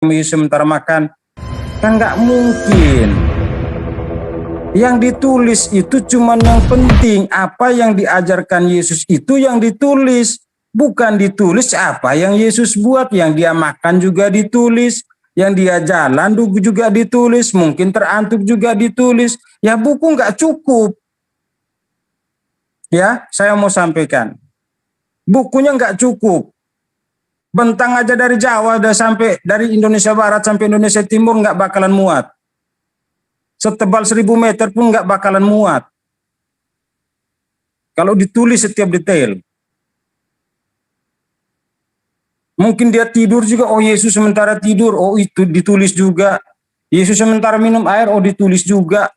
Yesus sementara makan. Kan nggak mungkin. Yang ditulis itu cuma yang penting. Apa yang diajarkan Yesus itu yang ditulis. Bukan ditulis apa yang Yesus buat. Yang dia makan juga ditulis. Yang dia jalan juga ditulis. Mungkin terantuk juga ditulis. Ya buku nggak cukup. Ya, saya mau sampaikan. Bukunya nggak cukup. Bentang aja dari Jawa udah sampai dari Indonesia Barat sampai Indonesia Timur nggak bakalan muat. Setebal 1000 meter pun nggak bakalan muat. Kalau ditulis setiap detail. Mungkin dia tidur juga, oh Yesus sementara tidur, oh itu ditulis juga. Yesus sementara minum air, oh ditulis juga.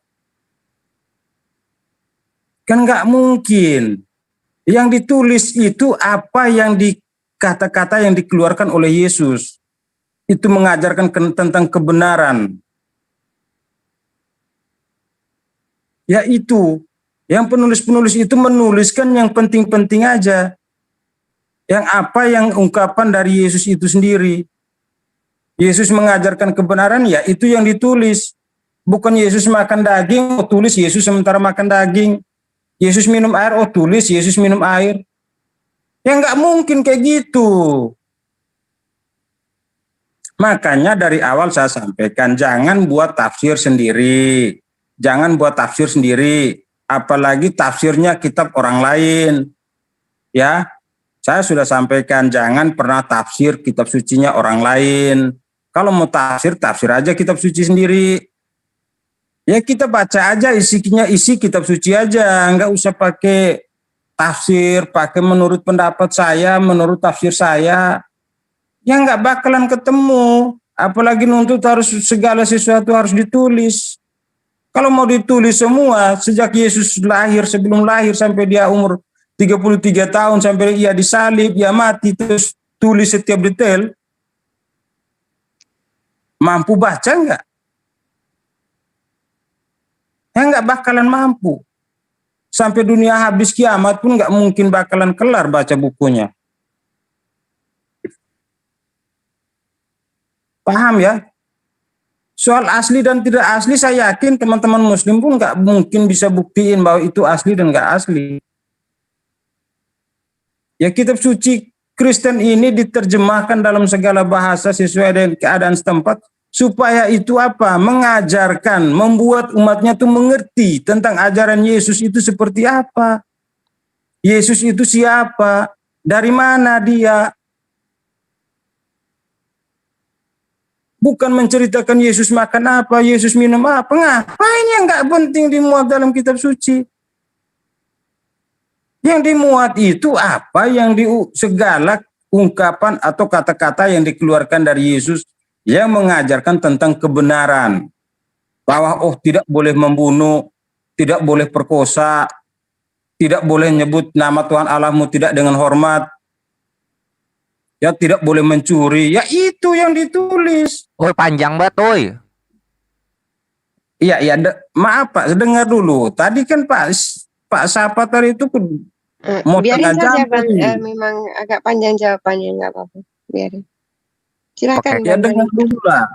Kan nggak mungkin. Yang ditulis itu apa yang kata-kata yang dikeluarkan oleh Yesus. Itu mengajarkan tentang kebenaran. Ya itu, yang penulis-penulis itu menuliskan yang penting-penting aja. Yang apa yang ungkapan dari Yesus itu sendiri. Yesus mengajarkan kebenaran, ya itu yang ditulis. Bukan Yesus makan daging, oh tulis Yesus sementara makan daging. Yesus minum air, oh tulis Yesus minum air. Ya nggak mungkin kayak gitu. Makanya dari awal saya sampaikan, jangan buat tafsir sendiri. Jangan buat tafsir sendiri. Apalagi tafsirnya kitab orang lain. Ya, saya sudah sampaikan, jangan pernah tafsir kitab sucinya orang lain. Kalau mau tafsir, tafsir aja kitab suci sendiri. Ya kita baca aja isinya, isi kitab suci aja. Nggak usah pakai tafsir, pakai menurut pendapat saya, menurut tafsir saya. Ya nggak bakalan ketemu. Apalagi nuntut harus segala sesuatu harus ditulis. Kalau mau ditulis semua, sejak Yesus lahir, sebelum lahir sampai dia umur 33 tahun, sampai ia disalib, ia mati, terus tulis setiap detail, mampu baca nggak? Ya nggak bakalan mampu. Sampai dunia habis kiamat pun nggak mungkin bakalan kelar baca bukunya. Paham ya? Soal asli dan tidak asli, saya yakin teman-teman muslim pun nggak mungkin bisa buktiin bahwa itu asli dan nggak asli. Ya kitab suci Kristen ini diterjemahkan dalam segala bahasa sesuai dengan keadaan setempat, supaya itu apa? Mengajarkan, membuat umatnya tuh mengerti tentang ajaran Yesus itu seperti apa. Yesus itu siapa? Dari mana dia? Bukan menceritakan Yesus makan apa, Yesus minum apa. Ngapain yang nggak penting dimuat dalam kitab suci? Yang dimuat itu apa yang segala ungkapan atau kata-kata yang dikeluarkan dari Yesus yang mengajarkan tentang kebenaran. Bahwa tidak boleh membunuh, tidak boleh perkosa, tidak boleh nyebut nama Tuhan Allahmu tidak dengan hormat. Ya tidak boleh mencuri, ya itu yang ditulis. Oi panjang banget, oi. Iya, maaf Pak, dengar dulu. Tadi kan Pak Sapa tadi itu mau biarin saja Bang, memang agak panjang jawabannya, nggak apa-apa. Biarin. Silakan. Ya dengar dulu lah.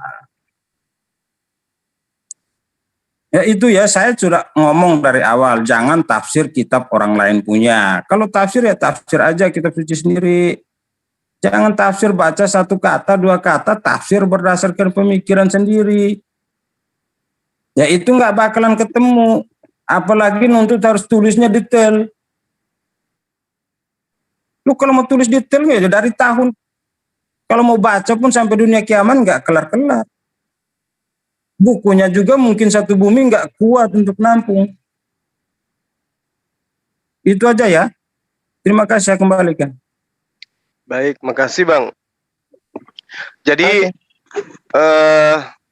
Ya itu ya, saya sudah ngomong dari awal, jangan tafsir kitab orang lain punya. Kalau tafsir ya tafsir aja kitab suci sendiri. Jangan tafsir baca satu kata, dua kata, tafsir berdasarkan pemikiran sendiri. Ya itu nggak bakalan ketemu. Apalagi nuntut harus tulisnya detail. Lu kalau mau tulis detail ya dari tahun. Kalau mau baca pun sampai dunia kiamat nggak kelar-kelar. Bukunya juga mungkin satu bumi nggak kuat untuk nampung. Itu aja ya. Terima kasih, saya kembalikan. Baik, makasih Bang. Jadi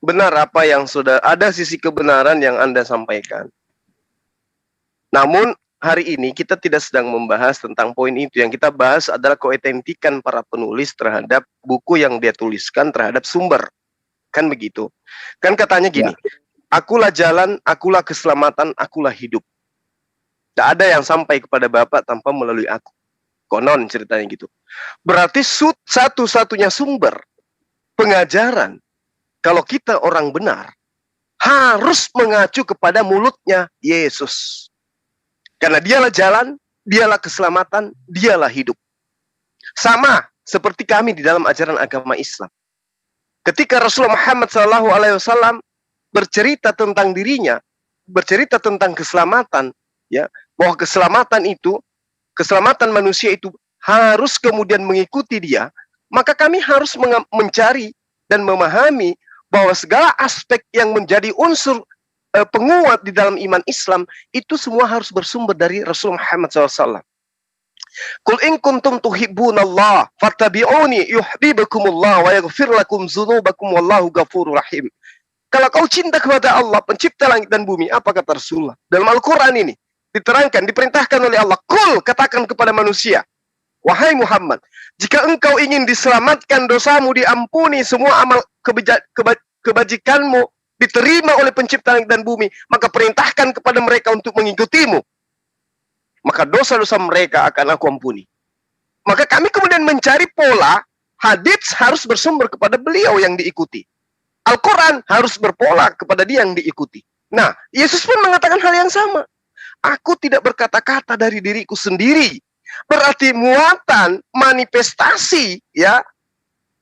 benar apa yang sudah ada, sisi kebenaran yang Anda sampaikan. Namun hari ini kita tidak sedang membahas tentang poin itu. Yang kita bahas adalah keotentikan para penulis terhadap buku yang dia tuliskan, terhadap sumber. Kan begitu. Kan katanya gini, akulah jalan, akulah keselamatan, akulah hidup. Tidak ada yang sampai kepada Bapa tanpa melalui aku. Konon ceritanya gitu. Berarti satu-satunya sumber pengajaran kalau kita orang benar, harus mengacu kepada mulutnya Yesus. Karena dialah jalan, dialah keselamatan, dialah hidup. Sama seperti kami di dalam ajaran agama Islam. Ketika Rasulullah Muhammad SAW bercerita tentang dirinya, bercerita tentang keselamatan, ya, bahwa keselamatan manusia itu harus kemudian mengikuti dia, maka kami harus mencari dan memahami bahwa segala aspek yang menjadi unsur penguat di dalam iman Islam itu semua harus bersumber dari Rasulullah Muhammad SAW. Qul in kuntum tuhibbunallah fattabi'uni yuhibbukumullah wa yaghfir lakum dzunubakum wallahu ghafurur rahim. Kalau kau cinta kepada Allah, pencipta langit dan bumi, apa kata Rasulullah? Dalam Al-Qur'an ini diterangkan, diperintahkan oleh Allah, "Qul," katakan kepada manusia, wahai Muhammad, jika engkau ingin diselamatkan, dosamu diampuni, semua amal kebajikanmu diterima oleh pencipta langit dan bumi, maka perintahkan kepada mereka untuk mengikutimu. Maka dosa-dosa mereka akan aku ampuni. Maka kami kemudian mencari pola, hadits harus bersumber kepada beliau yang diikuti. Al-Quran harus berpola kepada dia yang diikuti. Nah, Yesus pun mengatakan hal yang sama. Aku tidak berkata-kata dari diriku sendiri. Berarti muatan, manifestasi, ya,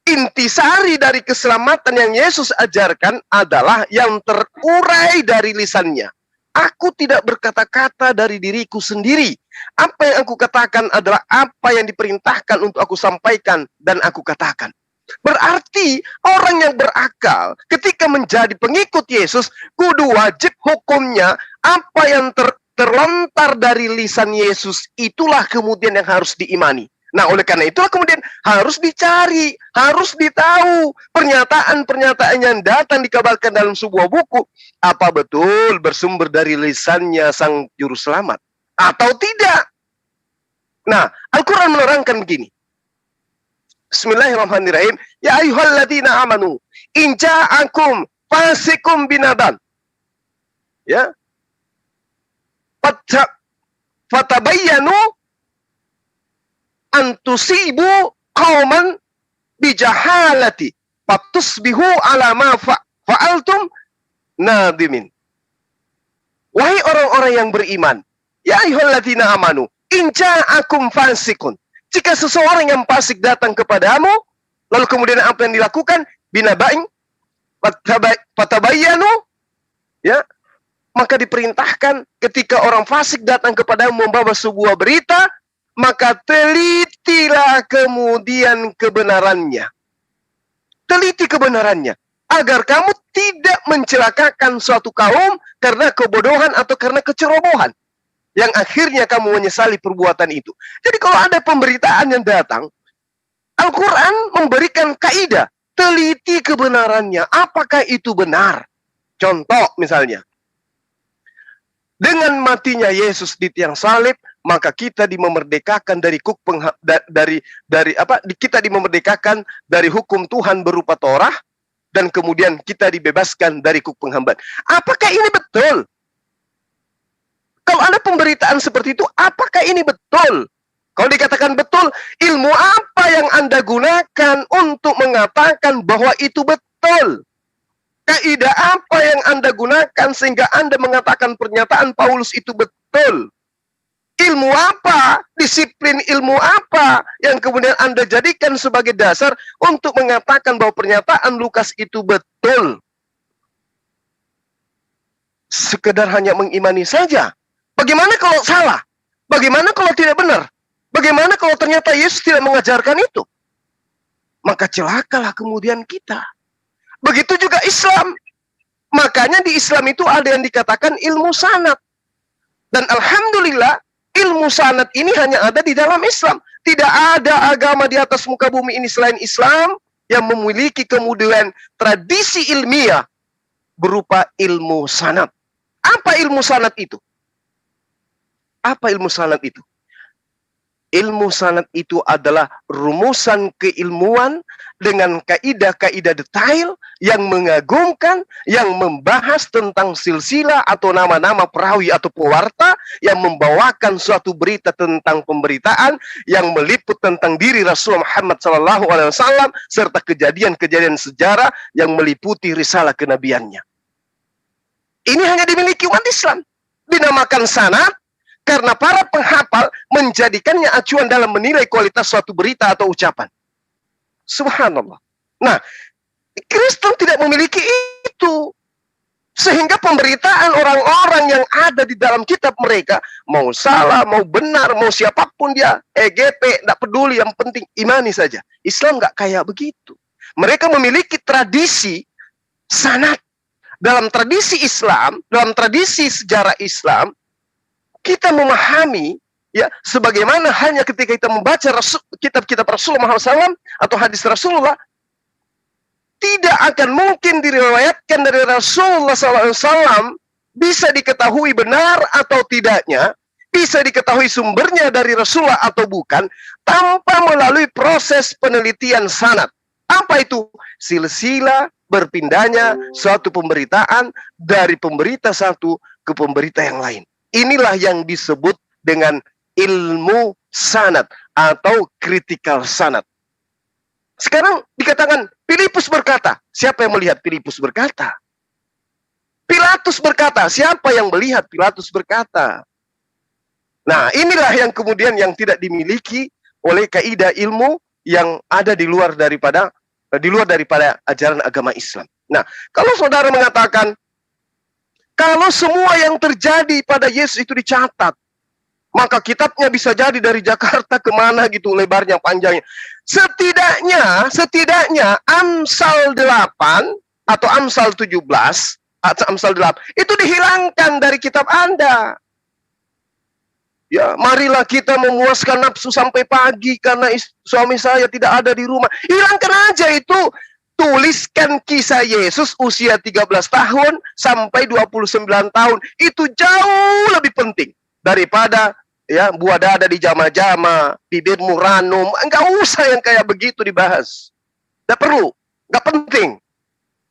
intisari dari keselamatan yang Yesus ajarkan adalah yang terurai dari lisannya. Aku tidak berkata-kata dari diriku sendiri. Apa yang aku katakan adalah apa yang diperintahkan untuk aku sampaikan dan aku katakan. Berarti orang yang berakal ketika menjadi pengikut Yesus kudu wajib hukumnya apa yang terlontar dari lisan Yesus itulah kemudian yang harus diimani. Nah, oleh karena itulah kemudian harus dicari, harus ditahu pernyataan-pernyataan yang datang dikabarkan dalam sebuah buku, apa betul bersumber dari lisannya sang juru selamat atau tidak. Nah, Al-Quran menerangkan begini. Bismillahirrahmanirrahim. Ya ayyuhalladzina amanu in ja'akum fasikum binaban. Ya. Fatabayyanu antusibu qauman bijahalati fatusbihu ala ma fa'altum nadimin. Wahai orang-orang yang beriman, ya ayyuhalladzina amanu in ja'akum fasikun. Jika seseorang yang fasik datang kepadamu, lalu kemudian apa yang dilakukan? Binaba'in fatabayyanu, ya, maka diperintahkan ketika orang fasik datang kepadamu membawa sebuah berita, maka telitilah kemudian kebenarannya. Teliti kebenarannya. Agar kamu tidak mencelakakan suatu kaum karena kebodohan atau karena kecerobohan. Yang akhirnya kamu menyesali perbuatan itu. Jadi kalau ada pemberitaan yang datang, Al-Quran memberikan kaidah. Teliti kebenarannya. Apakah itu benar? Contoh misalnya. Dengan matinya Yesus di tiang salib, maka kita dimerdekakan dari kita dimerdekakan dari hukum Tuhan berupa Torah dan kemudian kita dibebaskan dari kuk penghambaan. Apakah ini betul? Kalau ada pemberitaan seperti itu, apakah ini betul? Kalau dikatakan betul, ilmu apa yang Anda gunakan untuk mengatakan bahwa itu betul? Kaidah apa yang Anda gunakan sehingga Anda mengatakan pernyataan Paulus itu betul? Ilmu apa, disiplin ilmu apa yang kemudian Anda jadikan sebagai dasar untuk mengatakan bahwa pernyataan Lukas itu betul? Sekedar hanya mengimani saja. Bagaimana kalau salah? Bagaimana kalau tidak benar? Bagaimana kalau ternyata Yesus tidak mengajarkan itu? Maka celakalah kemudian kita. Begitu juga Islam. Makanya di Islam itu ada yang dikatakan ilmu sanad. Dan alhamdulillah, ilmu sanad ini hanya ada di dalam Islam. Tidak ada agama di atas muka bumi ini selain Islam yang memiliki kemudian tradisi ilmiah berupa ilmu sanad. Apa ilmu sanad itu? Apa ilmu sanad itu? Ilmu sanad itu adalah rumusan keilmuan dengan kaidah-kaidah detail yang mengagumkan, yang membahas tentang silsilah atau nama-nama perawi atau pewarta, yang membawakan suatu berita tentang pemberitaan, yang meliput tentang diri Rasulullah Muhammad SAW serta kejadian-kejadian sejarah yang meliputi risalah kenabiannya. Ini hanya dimiliki umat Islam. Dinamakan sanad karena para penghafal menjadikannya acuan dalam menilai kualitas suatu berita atau ucapan. Subhanallah. Nah, Kristen tidak memiliki itu. Sehingga pemberitaan orang-orang yang ada di dalam kitab mereka, mau salah, mau benar, mau siapapun dia, EGP, tidak peduli, yang penting imani saja. Islam nggak kayak begitu. Mereka memiliki tradisi sanad. Dalam tradisi Islam, dalam tradisi sejarah Islam, kita memahami, ya, sebagaimana hanya ketika kita membaca kitab-kitab Rasulullah SAW atau hadis Rasulullah, tidak akan mungkin diriwayatkan dari Rasulullah SAW bisa diketahui benar atau tidaknya, bisa diketahui sumbernya dari Rasulullah atau bukan, tanpa melalui proses penelitian sanad. Apa itu? Silsilah berpindahnya suatu pemberitaan dari pemberita satu ke pemberita yang lain. Inilah yang disebut dengan ilmu sanad atau critical sanad. Sekarang dikatakan Filipus berkata. Siapa yang melihat Filipus berkata? Pilatus berkata. Siapa yang melihat Pilatus berkata? Nah, inilah yang kemudian yang tidak dimiliki oleh kaidah ilmu yang ada di luar daripada ajaran agama Islam. Nah, kalau saudara mengatakan kalau semua yang terjadi pada Yesus itu dicatat, maka kitabnya bisa jadi dari Jakarta kemana gitu, lebarnya, panjangnya. Setidaknya Amsal 8 atau Amsal 17, atau Amsal 8, itu dihilangkan dari kitab Anda. Ya, marilah kita memuaskan nafsu sampai pagi karena suami saya tidak ada di rumah. Hilangkan aja itu. Tuliskan kisah Yesus usia 13 tahun sampai 29 tahun. Itu jauh lebih penting daripada ya buah dada di jama-jama, bibirmu ranum. Enggak usah yang kayak begitu dibahas. Enggak perlu, enggak penting.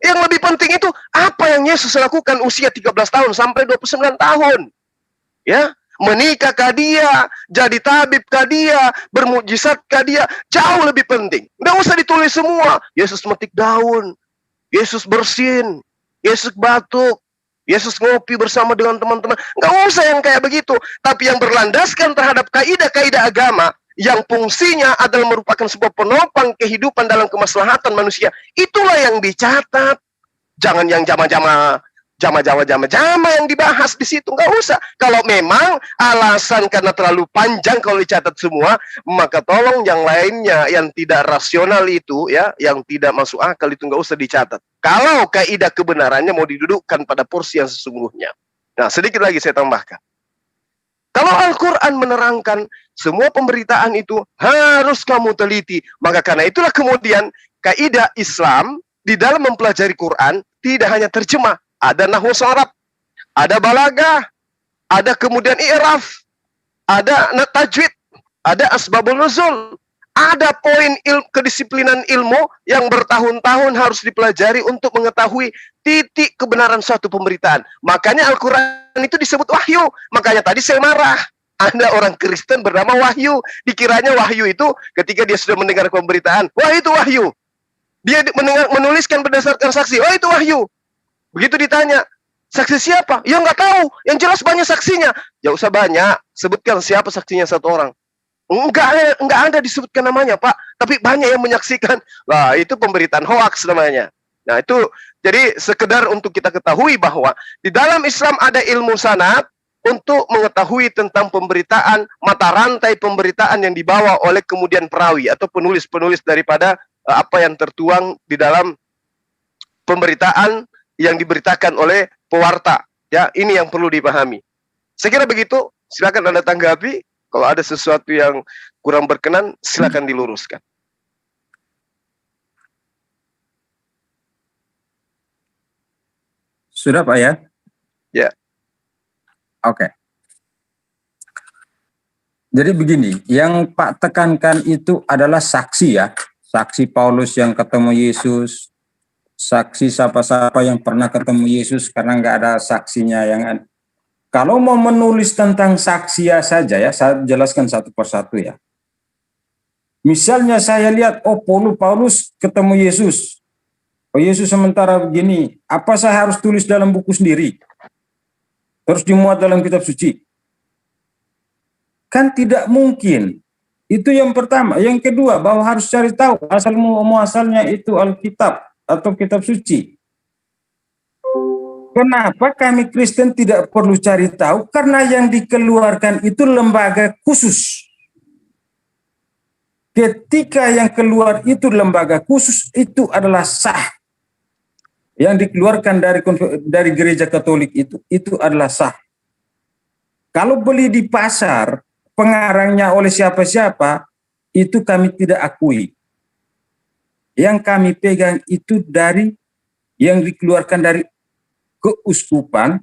Yang lebih penting itu apa yang Yesus lakukan usia 13 tahun sampai 29 tahun. Ya, menikahkah dia, jadi tabibkah dia, bermukjizatkah dia, jauh lebih penting. Nggak usah ditulis semua. Yesus metik daun, Yesus bersin, Yesus batuk, Yesus ngopi bersama dengan teman-teman. Nggak usah yang kayak begitu. Tapi yang berlandaskan terhadap kaidah-kaidah agama, yang fungsinya adalah merupakan sebuah penopang kehidupan dalam kemaslahatan manusia, itulah yang dicatat. Jangan yang jama-jama yang dibahas di situ, nggak usah. Kalau memang alasan karena terlalu panjang kalau dicatat semua, maka tolong yang lainnya yang tidak rasional itu, ya, yang tidak masuk akal itu nggak usah dicatat. Kalau kaidah kebenarannya mau didudukkan pada porsi yang sesungguhnya. Nah, sedikit lagi saya tambahkan. Kalau Al-Quran menerangkan semua pemberitaan itu harus kamu teliti, maka karena itulah kemudian kaidah Islam di dalam mempelajari Quran tidak hanya terjemah. Ada nahwu sharaf, ada balagah, ada kemudian i'raf, ada tajwid, ada asbabul nuzul, ada poin kedisiplinan ilmu yang bertahun-tahun harus dipelajari untuk mengetahui titik kebenaran suatu pemberitaan. Makanya Al-Quran itu disebut wahyu. Makanya tadi saya marah. Ada orang Kristen bernama Wahyu. Dikiranya wahyu itu ketika dia sudah mendengar pemberitaan, wah itu wahyu. Dia menuliskan berdasarkan saksi, oh itu wahyu. Begitu ditanya, saksi siapa? Ya nggak tahu. Yang jelas banyak saksinya. Ya usah banyak. Sebutkan siapa saksinya satu orang. Enggak ada disebutkan namanya, Pak. Tapi banyak yang menyaksikan. Lah, itu pemberitaan hoaks namanya. Nah, itu jadi sekedar untuk kita ketahui bahwa di dalam Islam ada ilmu sanad untuk mengetahui tentang pemberitaan, mata rantai pemberitaan yang dibawa oleh kemudian perawi atau penulis-penulis daripada apa yang tertuang di dalam pemberitaan yang diberitakan oleh pewarta. Ya, ini yang perlu dipahami. Saya kira begitu. Silakan Anda tanggapi. Kalau ada sesuatu yang kurang berkenan, silakan diluruskan. Sudah, Pak, ya? Ya. Oke. Jadi begini, yang Pak tekankan itu adalah saksi ya. Saksi Paulus yang ketemu Yesus, saksi siapa-siapa yang pernah ketemu Yesus, karena nggak ada saksinya yang. Kalau mau menulis tentang saksi ya saja ya, saya jelaskan satu persatu ya. Misalnya saya lihat, oh Paulus ketemu Yesus. Oh Yesus sementara begini, apa saya harus tulis dalam buku sendiri? Terus dimuat dalam kitab suci? Kan tidak mungkin. Itu yang pertama. Yang kedua, bahwa harus cari tahu asal muasalnya itu Alkitab atau kitab suci. Kenapa kami Kristen tidak perlu cari tahu? Karena yang dikeluarkan itu lembaga khusus. Ketika yang keluar itu lembaga khusus, itu adalah sah. Yang dikeluarkan dari gereja Katolik itu adalah sah. Kalau beli di pasar, pengarangnya oleh siapa-siapa, itu kami tidak akui. Yang kami pegang itu dari yang dikeluarkan dari keuskupan,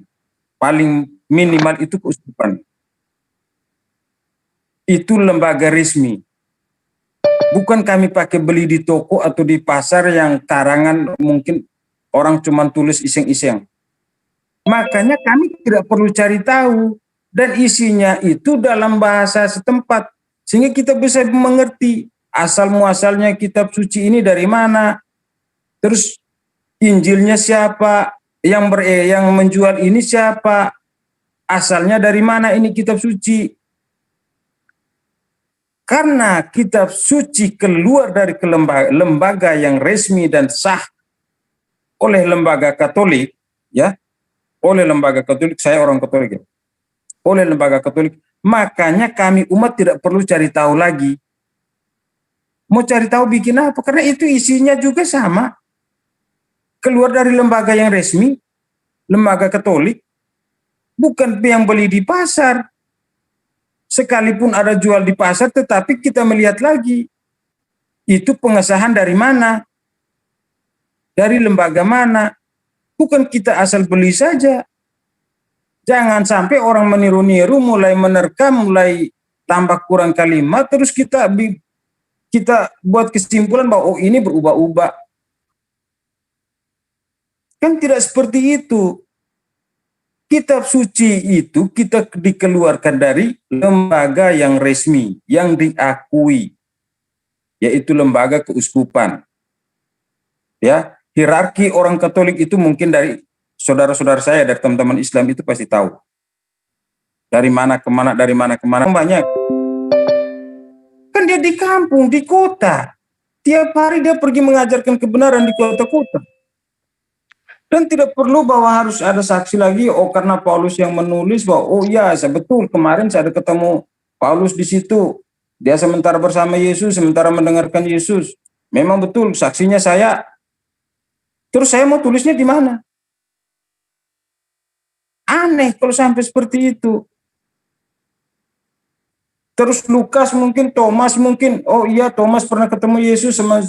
paling minimal itu keuskupan. Itu lembaga resmi. Bukan kami pakai beli di toko atau di pasar yang karangan mungkin orang cuma tulis iseng-iseng. Makanya kami tidak perlu cari tahu. Dan isinya itu dalam bahasa setempat. Sehingga kita bisa mengerti asal muasalnya kitab suci ini dari mana. Terus Injilnya siapa, yang menjual ini siapa, asalnya dari mana ini kitab suci. Karena kitab suci keluar dari lembaga yang resmi dan sah oleh lembaga Katolik, ya, oleh lembaga Katolik, saya orang Katolik, ya, oleh lembaga Katolik, makanya kami umat tidak perlu cari tahu lagi. Mau cari tahu bikin apa? Karena itu isinya juga sama. Keluar dari lembaga yang resmi, lembaga Katolik, bukan yang beli di pasar. Sekalipun ada jual di pasar, tetapi kita melihat lagi, itu pengesahan dari mana? Dari lembaga mana? Bukan kita asal beli saja. Jangan sampai orang meniru-niru, mulai menerkam, mulai tambah kurang kalimat, terus kita buat kesimpulan bahwa oh ini berubah-ubah. Kan tidak seperti itu. Kitab suci itu kita dikeluarkan dari lembaga yang resmi, yang diakui, yaitu lembaga keuskupan. Ya, hierarki orang Katolik itu mungkin dari saudara-saudara saya, dari teman-teman Islam itu pasti tahu. Dari mana ke mana, banyak. Kan dia di kampung, di kota. Tiap hari dia pergi mengajarkan kebenaran di kota-kota. Dan tidak perlu bahwa harus ada saksi lagi, oh karena Paulus yang menulis, bahwa oh ya, betul kemarin saya ada ketemu Paulus di situ. Dia sementara bersama Yesus, sementara mendengarkan Yesus. Memang betul, saksinya saya. Terus saya mau tulisnya di mana? Aneh kalau sampai seperti itu. Terus Lukas mungkin, Thomas mungkin, oh iya Thomas pernah ketemu Yesus sama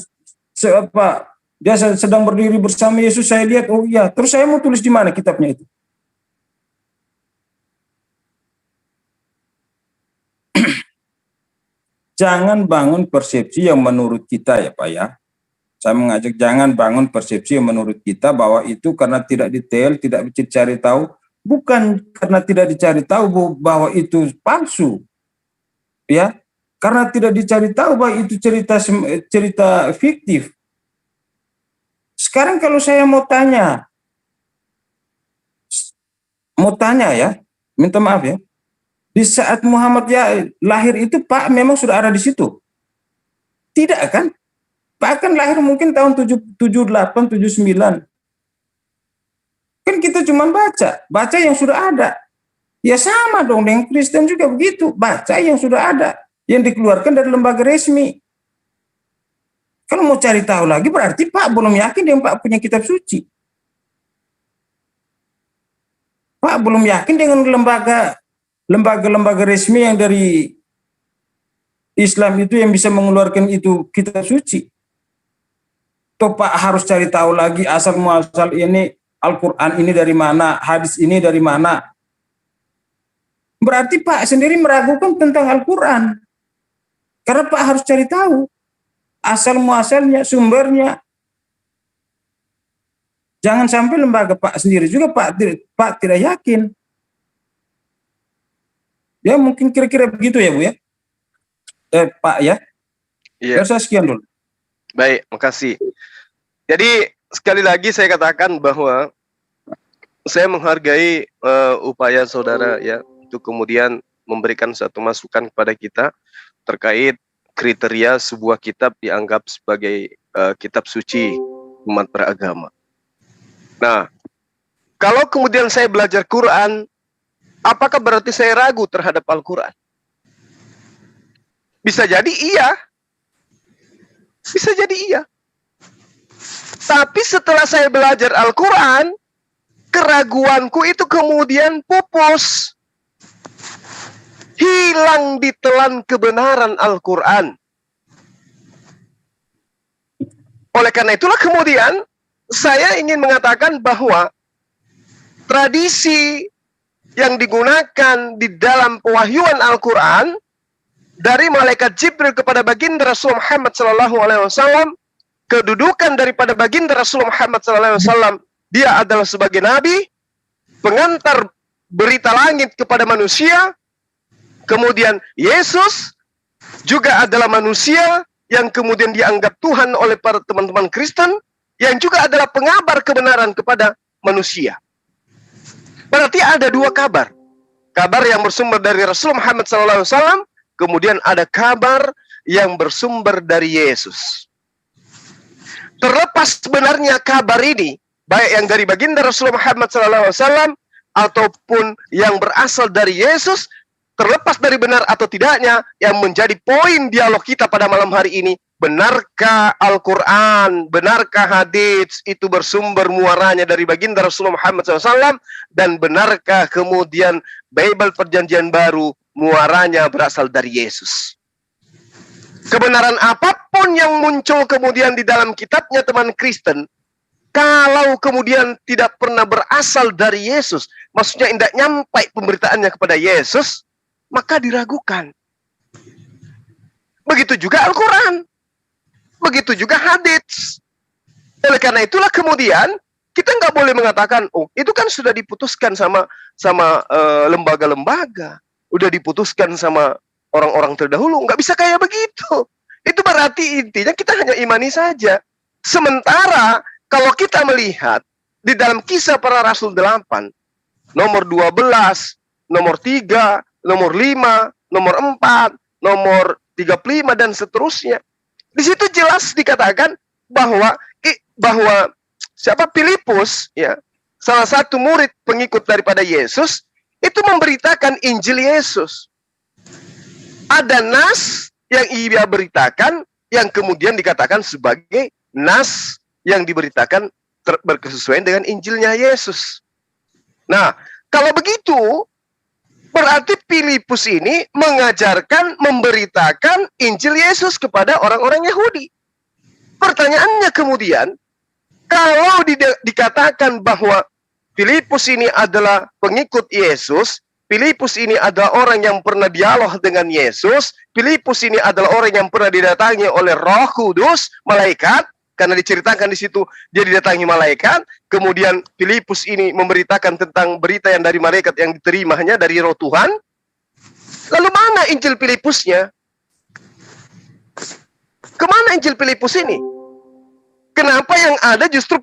dia sedang berdiri bersama Yesus, saya lihat, oh iya, terus saya mau tulis di mana kitabnya itu? Jangan bangun persepsi yang menurut kita ya Pak ya. Saya mengajak jangan bangun persepsi yang menurut kita bahwa itu karena tidak detail, tidak dicari tahu. Bukan karena tidak dicari tahu bahwa itu palsu. Ya, karena tidak dicari tahu bahwa itu cerita fiktif. Sekarang kalau saya mau tanya ya, minta maaf ya, di saat Muhammad ya lahir itu Pak memang sudah ada di situ? Tidak kan? Pak kan lahir mungkin tahun 78, 79. Kan kita cuma baca yang sudah ada. Ya sama dong dengan Kristen juga begitu, baca yang sudah ada, yang dikeluarkan dari lembaga resmi. Kalau mau cari tahu lagi berarti Pak belum yakin dengan Pak punya kitab suci. Pak belum yakin dengan lembaga resmi yang dari Islam itu yang bisa mengeluarkan itu kitab suci. Atau Pak harus cari tahu lagi asal muasal ini Al-Quran ini dari mana, hadis ini dari mana. Berarti Pak sendiri meragukan tentang Al-Quran. Karena Pak harus cari tahu asal-muasalnya, sumbernya. Jangan sampai lembaga Pak sendiri juga Pak tidak yakin. Ya mungkin kira-kira begitu ya Bu ya. Pak ya. Iya. Saya sekian dulu. Baik, makasih. Jadi sekali lagi saya katakan bahwa saya menghargai upaya saudara ya untuk kemudian memberikan satu masukan kepada kita terkait kriteria sebuah kitab dianggap sebagai kitab suci umat beragama. Nah, kalau kemudian saya belajar Quran, apakah berarti saya ragu terhadap Al-Quran? Bisa jadi iya. Bisa jadi iya. Tapi setelah saya belajar Al-Quran, keraguanku itu kemudian pupus. Hilang ditelan kebenaran Al-Quran. Oleh karena itulah kemudian saya ingin mengatakan bahwa tradisi yang digunakan di dalam pewahyuan Al-Quran dari malaikat Jibril kepada baginda Rasul Muhammad SAW, kedudukan daripada baginda Rasul Muhammad SAW, dia adalah sebagai nabi, pengantar berita langit kepada manusia. Kemudian Yesus juga adalah manusia yang kemudian dianggap Tuhan oleh para teman-teman Kristen, yang juga adalah pengabar kebenaran kepada manusia. Berarti ada dua kabar. Kabar yang bersumber dari Rasul Muhammad SAW, kemudian ada kabar yang bersumber dari Yesus. Terlepas sebenarnya kabar ini, baik yang dari baginda Rasul Muhammad SAW ataupun yang berasal dari Yesus, terlepas dari benar atau tidaknya, yang menjadi poin dialog kita pada malam hari ini, benarkah Al-Quran, benarkah hadits itu bersumber muaranya dari baginda Rasulullah Muhammad SAW, dan benarkah kemudian Bible Perjanjian Baru muaranya berasal dari Yesus. Kebenaran apapun yang muncul kemudian di dalam kitabnya teman Kristen, kalau kemudian tidak pernah berasal dari Yesus, maksudnya tidak nyampai pemberitaannya kepada Yesus, maka diragukan. Begitu juga Al-Quran. Begitu juga hadits. Oleh karena itulah kemudian kita nggak boleh mengatakan, oh itu kan sudah diputuskan sama lembaga-lembaga, udah diputuskan sama orang-orang terdahulu. Nggak bisa kayak begitu. Itu berarti intinya kita hanya imani saja. Sementara kalau kita melihat di dalam Kisah Para Rasul 8, nomor 12, nomor 3, nomor 5, nomor 4, nomor 35 dan seterusnya. Di situ jelas dikatakan bahwa siapa Filipus ya, salah satu murid pengikut daripada Yesus, itu memberitakan Injil Yesus. Ada nas yang ia beritakan yang kemudian dikatakan sebagai nas yang diberitakan berkesesuaian dengan Injilnya Yesus. Nah, kalau begitu berarti Filipus ini mengajarkan, memberitakan Injil Yesus kepada orang-orang Yahudi. Pertanyaannya kemudian, kalau dikatakan bahwa Filipus ini adalah pengikut Yesus, Filipus ini adalah orang yang pernah dialog dengan Yesus, Filipus ini adalah orang yang pernah didatangi oleh Roh Kudus, malaikat, karena diceritakan di situ dia didatangi malaikat, kemudian Filipus ini memberitakan tentang berita yang dari malaikat yang diterimanya dari Roh Tuhan. Lalu mana Injil Filipusnya? Kemana Injil Filipus ini? Kenapa yang ada justru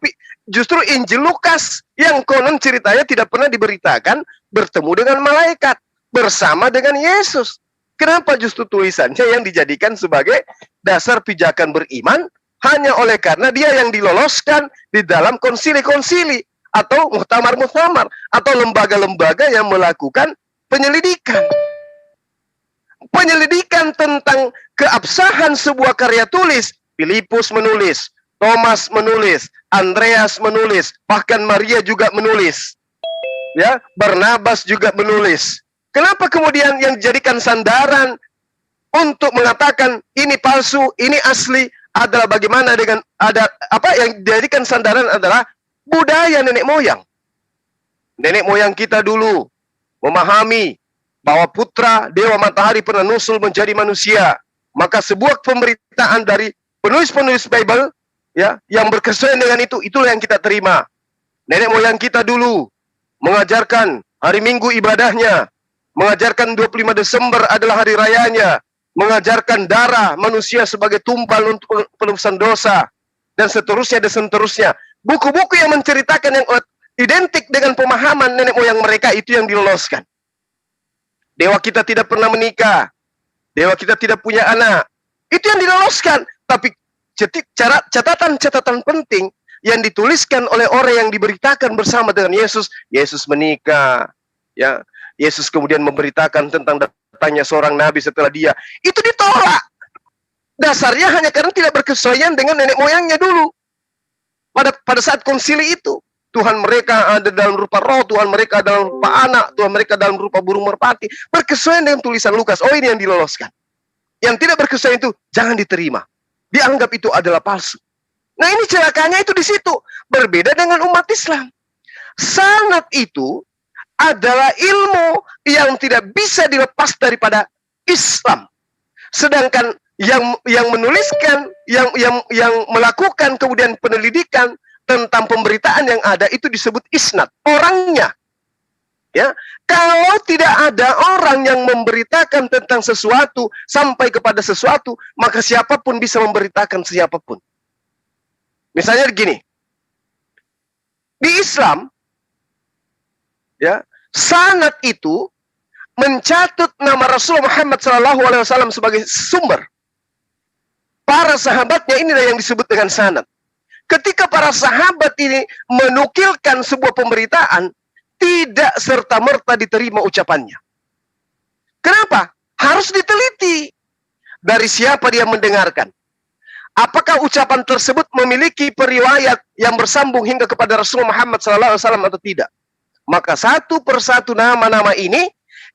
Injil Lukas yang konon ceritanya tidak pernah diberitakan bertemu dengan malaikat bersama dengan Yesus? Kenapa justru tulisannya yang dijadikan sebagai dasar pijakan beriman hanya oleh karena dia yang diloloskan di dalam konsili-konsili atau muktamar-muktamar atau lembaga-lembaga yang melakukan penyelidikan. Penyelidikan tentang keabsahan sebuah karya tulis. Filipus menulis, Thomas menulis, Andreas menulis, bahkan Maria juga menulis. Ya, Barnabas juga menulis. Kenapa kemudian yang dijadikan sandaran untuk mengatakan ini palsu, ini asli adalah bagaimana dengan yang dijadikan sandaran adalah budaya nenek moyang. Nenek moyang kita dulu memahami bahwa putra Dewa Matahari pernah nusul menjadi manusia. Maka sebuah pemberitaan dari penulis-penulis Bible ya yang berkesuaian dengan itu, itulah yang kita terima. Nenek moyang kita dulu mengajarkan hari Minggu ibadahnya, mengajarkan 25 Desember adalah hari rayanya, mengajarkan darah manusia sebagai tumpal untuk penebusan dosa, dan seterusnya dan seterusnya. Buku-buku yang menceritakan yang identik dengan pemahaman nenek moyang mereka itu yang diloloskan. Dewa kita tidak pernah menikah, dewa kita tidak punya anak, itu yang diloloskan. Tapi catatan penting yang dituliskan oleh orang yang diberitakan bersama dengan Yesus, Yesus menikah, ya, Yesus kemudian memberitakan tentang datangnya seorang nabi setelah dia, itu ditolak. Dasarnya hanya karena tidak berkesesuaian dengan nenek moyangnya dulu. Pada saat konsili itu, Tuhan mereka ada dalam rupa roh, Tuhan mereka dalam rupa anak, Tuhan mereka dalam rupa burung merpati. Berkesesuaian dengan tulisan Lukas. Oh, ini yang diloloskan. Yang tidak berkesesuaian itu jangan diterima. Dianggap itu adalah palsu. Nah, ini celakanya itu di situ. Berbeda dengan umat Islam. Sanad itu adalah ilmu yang tidak bisa dilepas daripada Islam. Sedangkan yang menuliskan, yang melakukan kemudian penyelidikan tentang pemberitaan yang ada itu disebut isnad, orangnya. Ya, kalau tidak ada orang yang memberitakan tentang sesuatu sampai kepada sesuatu, maka siapapun bisa memberitakan siapapun. Misalnya begini, di Islam, ya, sanad itu mencatut nama Rasulullah Muhammad SAW sebagai sumber. Para sahabatnya inilah yang disebut dengan sanad. Ketika para sahabat ini menukilkan sebuah pemberitaan, tidak serta-merta diterima ucapannya. Kenapa? Harus diteliti. Dari siapa dia mendengarkan? Apakah ucapan tersebut memiliki periwayat yang bersambung hingga kepada Rasulullah Muhammad SAW atau tidak? Maka satu persatu nama-nama ini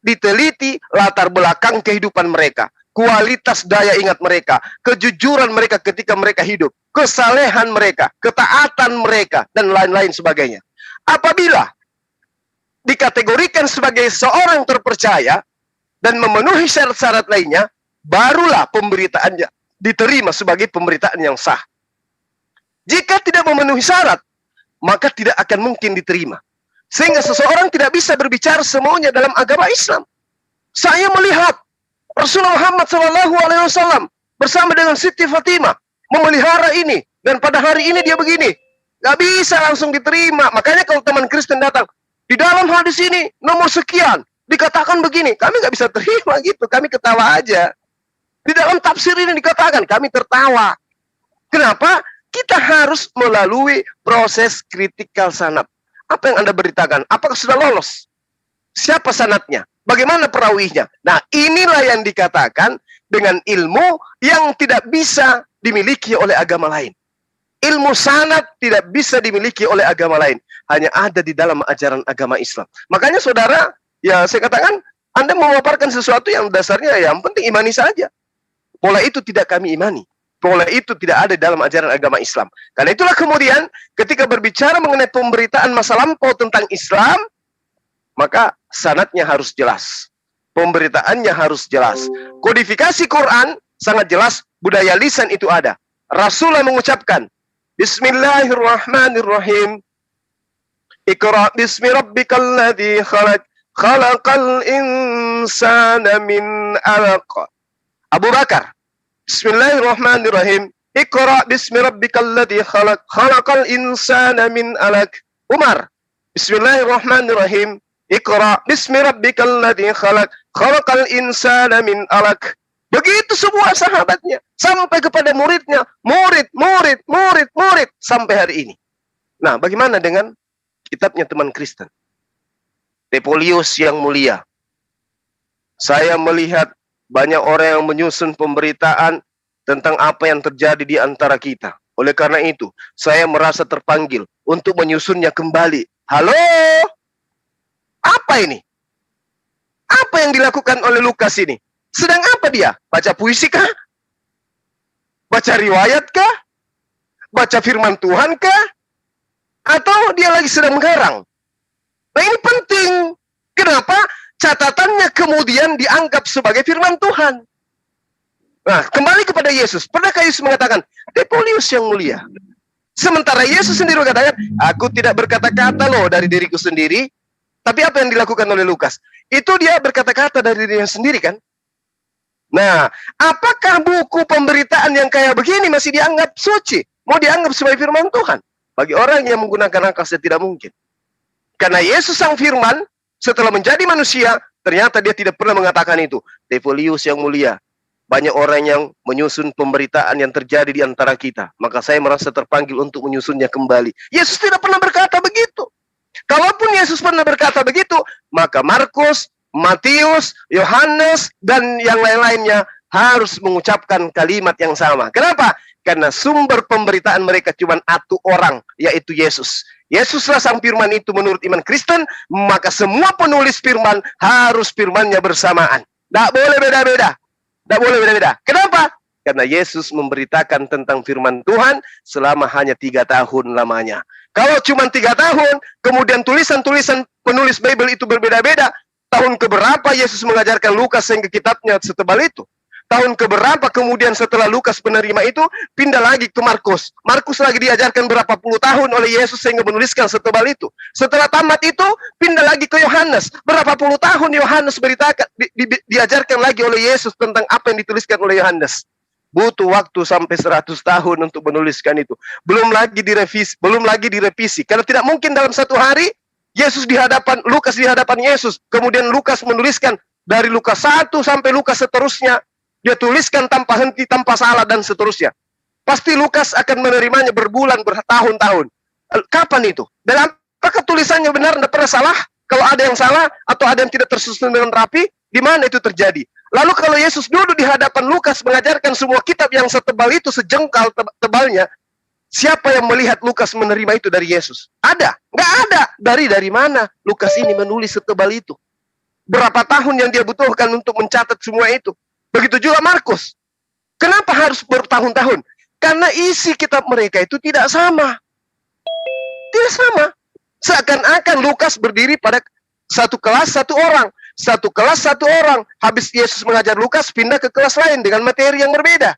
diteliti latar belakang kehidupan mereka, kualitas daya ingat mereka, kejujuran mereka ketika mereka hidup, kesalehan mereka, ketaatan mereka, dan lain-lain sebagainya. Apabila dikategorikan sebagai seorang terpercaya dan memenuhi syarat-syarat lainnya, barulah pemberitaannya diterima sebagai pemberitaan yang sah. Jika tidak memenuhi syarat, maka tidak akan mungkin diterima. Sehingga seseorang tidak bisa berbicara semuanya dalam agama Islam. Saya melihat Rasulullah Muhammad SAW bersama dengan Siti Fatimah memelihara ini, dan pada hari ini dia begini. Gak bisa langsung diterima. Makanya kalau teman Kristen datang, di dalam hadis ini nomor sekian dikatakan begini, kami gak bisa terima gitu, kami ketawa aja. Di dalam tafsir ini dikatakan, kami tertawa. Kenapa? Kita harus melalui proses kritikal sanad. Apa yang Anda beritakan? Apakah sudah lolos? Siapa sanadnya? Bagaimana perawinya? Nah, inilah yang dikatakan dengan ilmu yang tidak bisa dimiliki oleh agama lain. Ilmu sanad tidak bisa dimiliki oleh agama lain. Hanya ada di dalam ajaran agama Islam. Makanya saudara, ya saya katakan, Anda memaparkan sesuatu yang dasarnya yang penting imani saja. Pola itu tidak kami imani. Pola itu tidak ada dalam ajaran agama Islam. Karena itulah kemudian ketika berbicara mengenai pemberitaan masa lampau tentang Islam, maka sanadnya harus jelas. Pemberitaannya harus jelas. Kodifikasi Quran sangat jelas, budaya lisan itu ada. Rasulullah mengucapkan, Bismillahirrahmanirrahim. Iqra' bismi rabbikal ladzi khalaq. Khalaqal insana min 'alaq. Abu Bakar, Bismillahirrahmanirrahim. Iqra' bismi rabbikal ladzi khalaq. Khalaqal insana min 'alaq. Umar, Bismillahirrahmanirrahim. Iqra' bismi rabbikal ladzi khalaq. Khalaqal insana min 'alaq. Begitu semua sahabatnya sampai kepada muridnya, murid sampai hari ini. Nah, bagaimana dengan kitabnya teman Kristen? Tepolius yang mulia. Saya melihat banyak orang yang menyusun pemberitaan tentang apa yang terjadi di antara kita. Oleh karena itu, saya merasa terpanggil untuk menyusunnya kembali. Halo? Apa ini? Apa yang dilakukan oleh Lukas ini? Sedang apa dia? Baca puisi kah? Baca riwayat kah? Baca firman Tuhan kah? Atau dia lagi sedang menggarang? Nah, ini penting. Kenapa? catatannya kemudian dianggap sebagai firman Tuhan. Nah, kembali kepada Yesus. Pernahkah Yesus mengatakan, Tepolius yang mulia? Sementara Yesus sendiri mengatakan, aku tidak berkata-kata loh dari diriku sendiri. Tapi apa yang dilakukan oleh Lukas? Itu dia berkata-kata dari dirinya sendiri kan? Nah, apakah buku pemberitaan yang kayak begini masih dianggap suci? Mau dianggap sebagai firman Tuhan? Bagi orang yang menggunakan akal sehat tidak mungkin. Karena Yesus sang firman, setelah menjadi manusia, ternyata dia tidak pernah mengatakan itu. Tepolius yang mulia. Banyak orang yang menyusun pemberitaan yang terjadi di antara kita. Maka saya merasa terpanggil untuk menyusunnya kembali. Yesus tidak pernah berkata begitu. Kalaupun Yesus pernah berkata begitu, maka Markus, Matius, Yohanes, dan yang lain-lainnya harus mengucapkan kalimat yang sama. Kenapa? Karena sumber pemberitaan mereka cuma satu orang, yaitu Yesus. Yesuslah sang firman itu menurut iman Kristen, maka semua penulis firman harus firmannya bersamaan. Tidak boleh beda-beda. Tidak boleh beda-beda. Kenapa? Karena Yesus memberitakan tentang firman Tuhan selama hanya 3 tahun lamanya. Kalau cuma 3 tahun, kemudian tulisan-tulisan penulis Bible itu berbeda-beda, tahun keberapa Yesus mengajarkan Lukas sehingga kitabnya setebal itu? Tahun keberapa kemudian setelah Lukas menerima itu, pindah lagi ke Markus. Markus lagi diajarkan berapa puluh tahun oleh Yesus sehingga menuliskan setebal itu. Setelah tamat itu, pindah lagi ke Yohanes. Berapa puluh tahun Yohanes diajarkan lagi oleh Yesus tentang apa yang dituliskan oleh Yohanes. Butuh waktu sampai 100 tahun untuk menuliskan itu. Belum lagi direvisi. Karena tidak mungkin dalam satu hari, Lukas di hadapan Yesus. Kemudian Lukas menuliskan dari Lukas 1 sampai Lukas seterusnya. Dia tuliskan tanpa henti, tanpa salah, dan seterusnya. Pasti Lukas akan menerimanya berbulan, bertahun-tahun. Kapan itu? Dan apakah tulisannya benar, tidak pernah salah? Kalau ada yang salah, atau ada yang tidak tersusun dengan rapi, di mana itu terjadi? Lalu kalau Yesus duduk di hadapan Lukas, mengajarkan semua kitab yang setebal itu, sejengkal tebalnya, siapa yang melihat Lukas menerima itu dari Yesus? Ada? Nggak ada. Dari mana Lukas ini menulis setebal itu? Berapa tahun yang dia butuhkan untuk mencatat semua itu? Begitu juga Markus. Kenapa harus bertahun-tahun? Karena isi kitab mereka itu tidak sama. Tidak sama. Seakan-akan Lukas berdiri pada satu kelas satu orang. Satu kelas satu orang. Habis Yesus mengajar Lukas, pindah ke kelas lain dengan materi yang berbeda.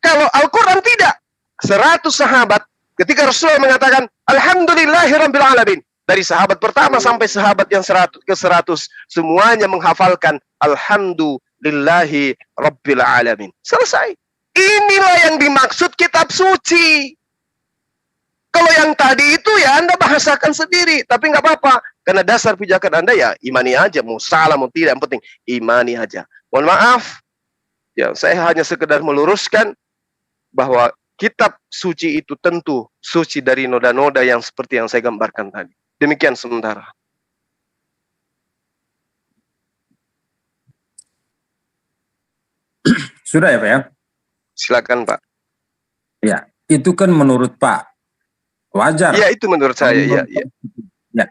Kalau Al-Quran tidak. 100 sahabat, ketika Rasulullah mengatakan, Alhamdulillahirabbil alamin. Dari sahabat pertama sampai sahabat yang 100 ke 100, semuanya menghafalkan Alhamdulillahi Rabbil Alamin. Selesai. Inilah yang dimaksud kitab suci. Kalau yang tadi itu ya Anda bahasakan sendiri. Tapi nggak apa-apa. Karena dasar pijakan Anda ya imani aja. Mau salah mau tidak, yang penting imani aja. Mohon maaf. Ya, saya hanya sekedar meluruskan bahwa kitab suci itu tentu suci dari noda-noda yang seperti yang saya gambarkan tadi. Demikian sementara. Sudah ya Pak ya? Silakan Pak. Ya, itu kan menurut Pak wajar. Ya, itu menurut saya. Ya.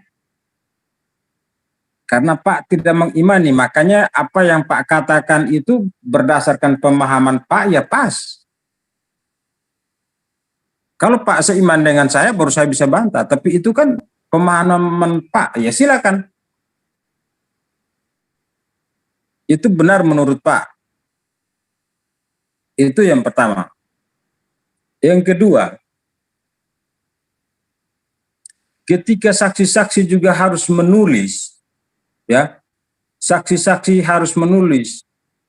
Karena Pak tidak mengimani, makanya apa yang Pak katakan itu berdasarkan pemahaman Pak ya pas. Kalau Pak seiman dengan saya, baru saya bisa bantah. Tapi itu kan pemahaman Pak, ya silakan. Itu benar menurut Pak. Itu yang pertama. Yang kedua, ketika saksi-saksi juga harus menulis, ya, saksi-saksi harus menulis,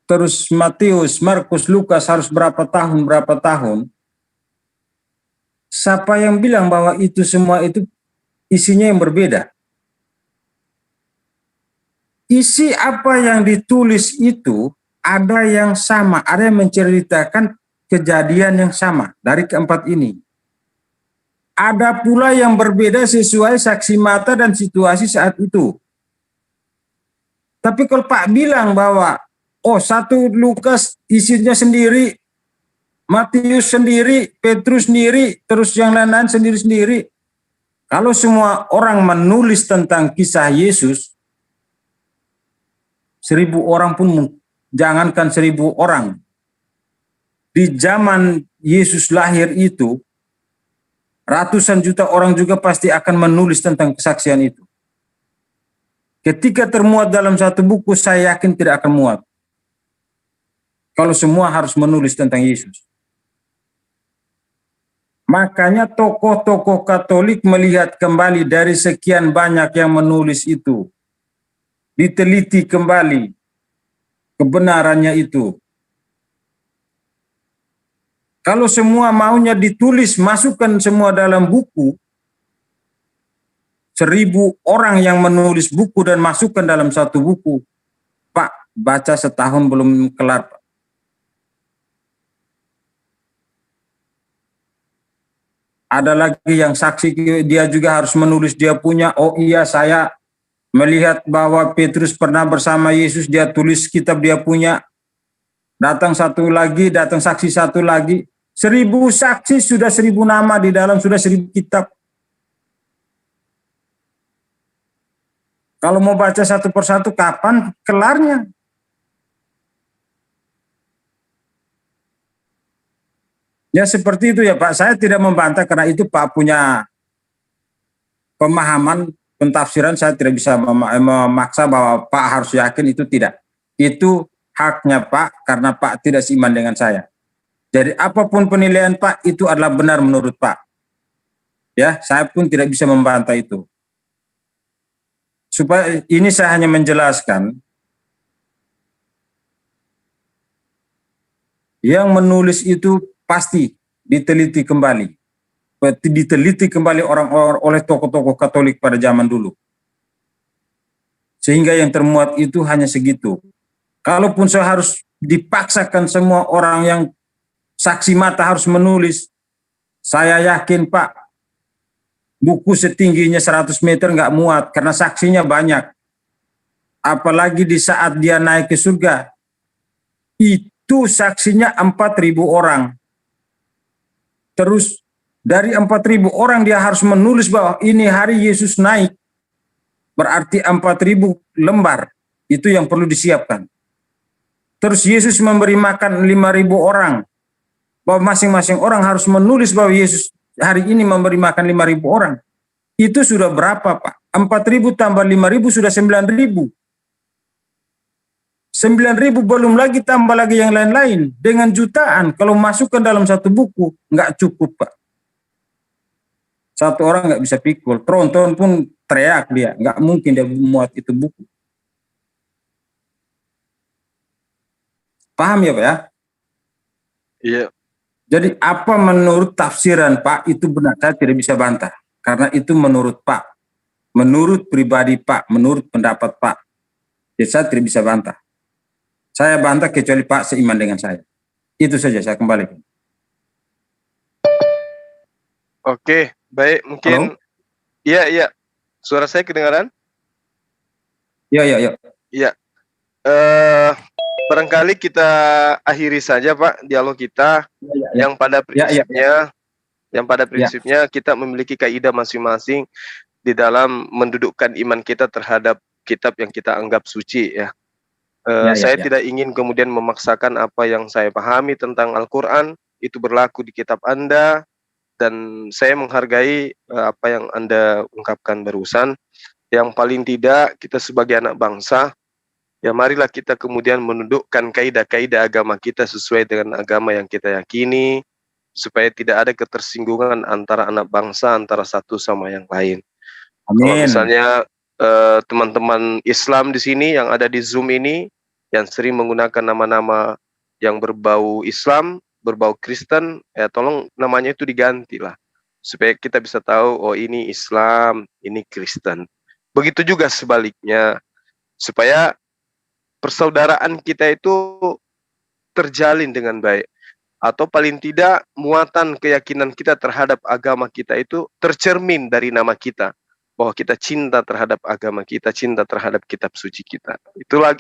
terus Matius, Markus, Lukas harus berapa tahun, siapa yang bilang bahwa itu semua itu isinya yang berbeda? Isi apa yang ditulis itu ada yang sama, ada yang menceritakan kejadian yang sama dari keempat ini. Ada pula yang berbeda sesuai saksi mata dan situasi saat itu. Tapi kalau Pak bilang bahwa, oh satu Lukas isinya sendiri, Matius sendiri, Petrus sendiri, terus yang lain-lain sendiri-sendiri. Kalau semua orang menulis tentang kisah Yesus, 1000 orang pun, jangankan 1000 orang. Di zaman Yesus lahir itu, ratusan juta orang juga pasti akan menulis tentang kesaksian itu. Ketika termuat dalam satu buku, saya yakin tidak akan muat. Kalau semua harus menulis tentang Yesus. Makanya tokoh-tokoh Katolik melihat kembali dari sekian banyak yang menulis itu. Diteliti kembali kebenarannya itu. Kalau semua maunya ditulis, masukkan semua dalam buku, 1.000 orang yang menulis buku dan masukkan dalam satu buku, Pak, baca setahun belum kelar, Pak. Ada lagi yang saksi, dia juga harus menulis, dia punya, oh iya saya melihat bahwa Petrus pernah bersama Yesus, dia tulis kitab, dia punya. Datang satu lagi, datang saksi satu lagi, 1.000 saksi, sudah 1.000 nama di dalam, sudah 1.000 kitab. Kalau mau baca satu persatu, kapan kelarnya? Ya seperti itu ya Pak, saya tidak membantah karena itu Pak punya pemahaman, pentafsiran, saya tidak bisa memaksa bahwa Pak harus yakin, itu tidak. Itu haknya Pak karena Pak tidak seiman dengan saya. Jadi apapun penilaian Pak, itu adalah benar menurut Pak. Ya, saya pun tidak bisa membantah itu. Supaya ini saya hanya menjelaskan, yang menulis itu pasti diteliti kembali. Diteliti kembali orang-orang oleh tokoh-tokoh Katolik pada zaman dulu. Sehingga yang termuat itu hanya segitu. Kalaupun saya harus dipaksakan semua orang yang saksi mata harus menulis, saya yakin Pak, buku setingginya 100 meter nggak muat karena saksinya banyak. Apalagi di saat dia naik ke surga, itu saksinya 4.000 orang. Terus dari 4.000 orang dia harus menulis bahwa ini hari Yesus naik. Berarti 4.000 lembar. Itu yang perlu disiapkan. Terus Yesus memberi makan 5.000 orang. Bahwa masing-masing orang harus menulis bahwa Yesus hari ini memberi makan 5.000 orang. Itu sudah berapa Pak? 4.000 tambah 5.000 sudah 9.000. 9.000 belum lagi tambah lagi yang lain-lain. Dengan jutaan, kalau masukkan dalam satu buku, nggak cukup Pak. Satu orang nggak bisa pikul. Tronton pun teriak dia. Nggak mungkin dia muat itu buku. Paham ya Pak ya? Iya. Jadi apa menurut tafsiran Pak itu benar, saya tidak bisa bantah. Karena itu menurut Pak. Menurut pribadi Pak, menurut pendapat Pak. Jadi saya tidak bisa bantah. Saya bantah kecuali Pak seiman dengan saya. Itu saja, saya kembali. Oke, baik, mungkin. Iya. Suara saya kedengaran? Iya. Iya. Barangkali kita akhiri saja Pak dialog kita, yang pada prinsipnya, kita memiliki kaidah masing-masing di dalam mendudukkan iman kita terhadap kitab yang kita anggap suci ya. Saya tidak ingin kemudian memaksakan apa yang saya pahami tentang Al-Quran itu berlaku di kitab Anda, dan saya menghargai apa yang Anda ungkapkan barusan. Yang paling tidak kita sebagai anak bangsa, ya marilah kita kemudian menundukkan kaidah-kaidah agama kita sesuai dengan agama yang kita yakini, supaya tidak ada ketersinggungan antara anak bangsa, antara satu sama yang lain. Amin. Kalau misalnya teman-teman Islam di sini yang ada di Zoom ini, yang sering menggunakan nama-nama yang berbau Islam, berbau Kristen, ya tolong namanya itu diganti lah, supaya kita bisa tahu, oh ini Islam, ini Kristen. Begitu juga sebaliknya, supaya persaudaraan kita itu terjalin dengan baik, atau paling tidak muatan keyakinan kita terhadap agama kita itu tercermin dari nama kita, bahwa kita cinta terhadap agama kita, cinta terhadap kitab suci kita.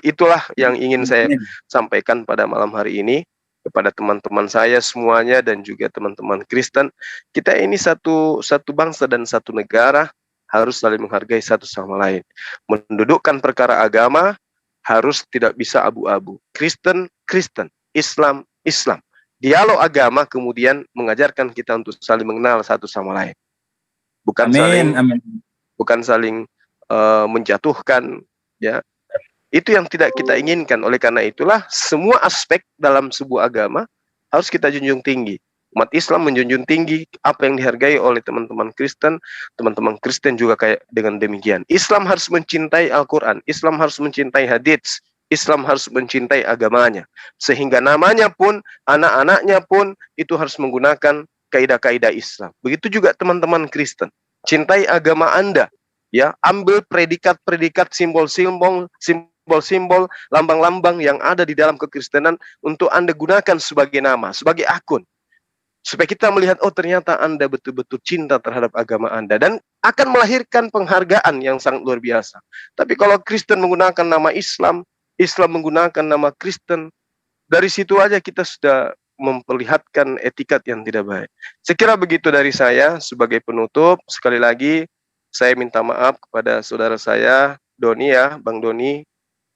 Itulah yang ingin saya sampaikan pada malam hari ini kepada teman-teman saya semuanya dan juga teman-teman Kristen. Kita ini satu bangsa dan satu negara, harus saling menghargai satu sama lain. Mendudukkan perkara agama harus tidak bisa abu-abu. Kristen, Islam. Dialog agama kemudian mengajarkan kita untuk saling mengenal satu sama lain. Bukan saling menjatuhkan, Ya, itu yang tidak kita inginkan. Oleh karena itulah semua aspek dalam sebuah agama harus kita junjung tinggi. Umat Islam menjunjung tinggi apa yang dihargai oleh teman-teman Kristen juga kayak dengan demikian. Islam harus mencintai Al-Quran, Islam harus mencintai hadits, Islam harus mencintai agamanya. Sehingga namanya pun, anak-anaknya pun itu harus menggunakan kaidah-kaidah Islam. Begitu juga teman-teman Kristen. Cintai agama Anda. Ya, ambil predikat-predikat, simbol-simbol, lambang-lambang yang ada di dalam kekristenan untuk Anda gunakan sebagai nama, sebagai akun. Supaya kita melihat, oh ternyata Anda betul-betul cinta terhadap agama Anda. Dan akan melahirkan penghargaan yang sangat luar biasa. Tapi kalau Kristen menggunakan nama Islam, Islam menggunakan nama Kristen, dari situ aja kita sudah memperlihatkan etikat yang tidak baik. Sekira begitu dari saya sebagai penutup. Sekali lagi, saya minta maaf kepada saudara saya, Doni ya, Bang Doni,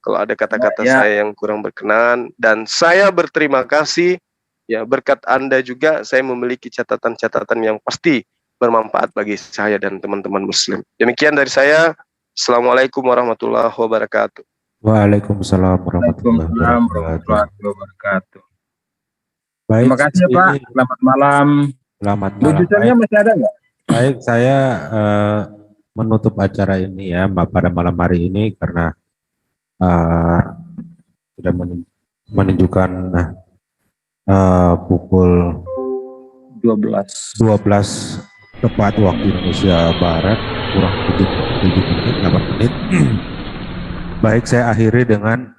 kalau ada kata-kata saya yang kurang berkenan. Dan saya berterima kasih, ya berkat Anda juga saya memiliki catatan-catatan yang pasti bermanfaat bagi saya dan teman-teman Muslim. Demikian dari saya. Assalamualaikum warahmatullahi wabarakatuh. Waalaikumsalam warahmatullahi wabarakatuh. Baik, Terima kasih Pak. Selamat malam. Selamat malam. Lucusannya masih ada nggak? Baik, saya menutup acara ini ya pada malam hari ini karena sudah menunjukkan pukul 12 tepat waktu Indonesia Barat, kurang 7 menit, 8 menit. Baik, saya akhiri dengan